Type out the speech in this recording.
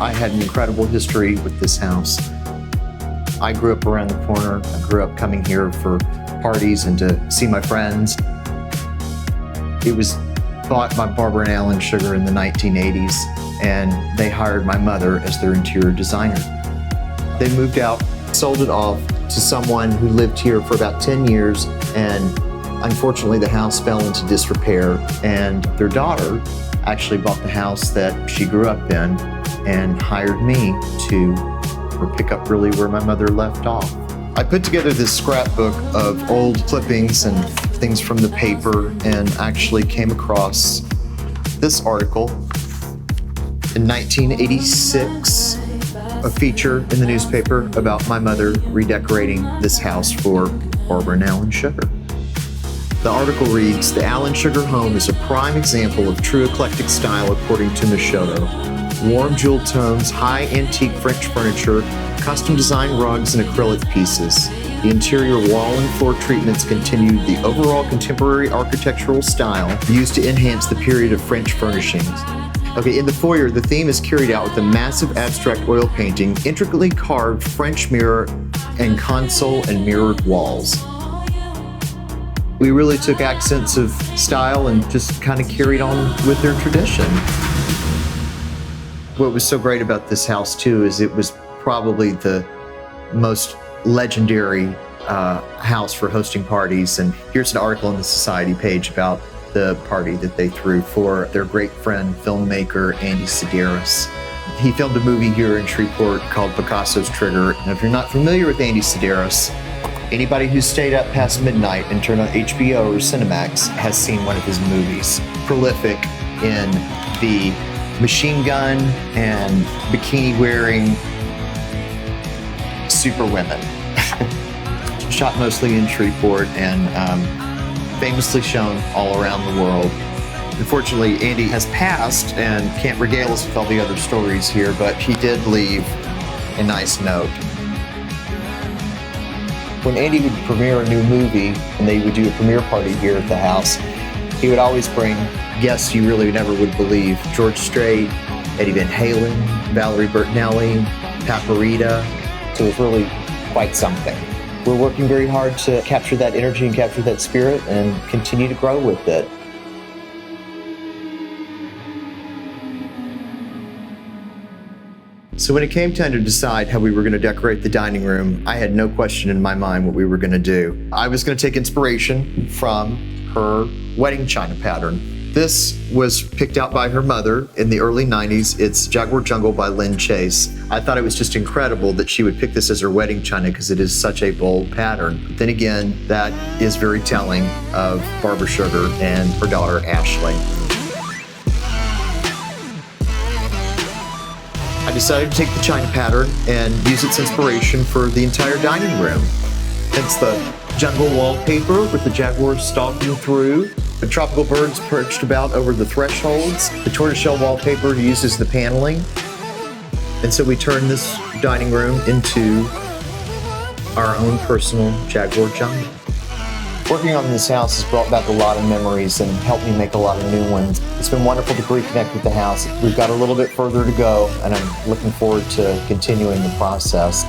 I had an incredible history with this house. I grew up around the corner. I grew up coming here for parties and to see my friends. It was bought by Barbara and Alan Sugar in the 1980s, and they hired my mother as their interior designer. They moved out, sold it off to someone who lived here for about 10 years, and unfortunately the house fell into disrepair, and their daughter actually bought the house that she grew up in and hired me to pick up really where my mother left off. I put together this scrapbook of old clippings and things from the paper and actually came across this article in 1986, a feature in the newspaper about my mother redecorating this house for Barbara and Alan Sugar. The article reads, "The Alan Sugar home is a prime example of true eclectic style according to Miciotto. Warm jewel tones, high antique French furniture, custom designed rugs and acrylic pieces. The interior wall and floor treatments continue the overall contemporary architectural style used to enhance the period of French furnishings." Okay, in the foyer, the theme is carried out with a massive abstract oil painting, intricately carved French mirror and console and mirrored walls. We really took accents of style and just kind of carried on with their tradition. What was so great about this house too is it was probably the most legendary house for hosting parties. And here's an article on the Society page about the party that they threw for their great friend, filmmaker Andy Sedaris. He filmed a movie here in Shreveport called Picasso's Trigger. And if you're not familiar with Andy Sedaris, anybody who stayed up past midnight and turned on HBO or Cinemax has seen one of his movies. Prolific in the machine gun and bikini wearing super women. Shot mostly in Shreveport and famously shown all around the world. Unfortunately, Andy has passed and can't regale us with all the other stories here, but he did leave a nice note. When Andy would premiere a new movie and they would do a premiere party here at the house, he would always bring guests you really never would believe. George Strait, Eddie Van Halen, Valerie Bertinelli, Paparita. So it was really quite something. We're working very hard to capture that energy and capture that spirit and continue to grow with it. So when it came time to decide how we were going to decorate the dining room, I had no question in my mind what we were going to do. I was going to take inspiration from her wedding china pattern. This was picked out by her mother in the early 90s. It's Jaguar Jungle by Lynn Chase. I thought it was just incredible that she would pick this as her wedding china because it is such a bold pattern. But then again, that is very telling of Barbara Sugar and her daughter Ashley. I decided to take the china pattern and use its inspiration for the entire dining room. It's the jungle wallpaper with the jaguars stalking through, the tropical birds perched about over the thresholds. The tortoiseshell wallpaper uses the paneling. And so we turn this dining room into our own personal jaguar jungle. Working on this house has brought back a lot of memories and helped me make a lot of new ones. It's been wonderful to reconnect with the house. We've got a little bit further to go, and I'm looking forward to continuing the process.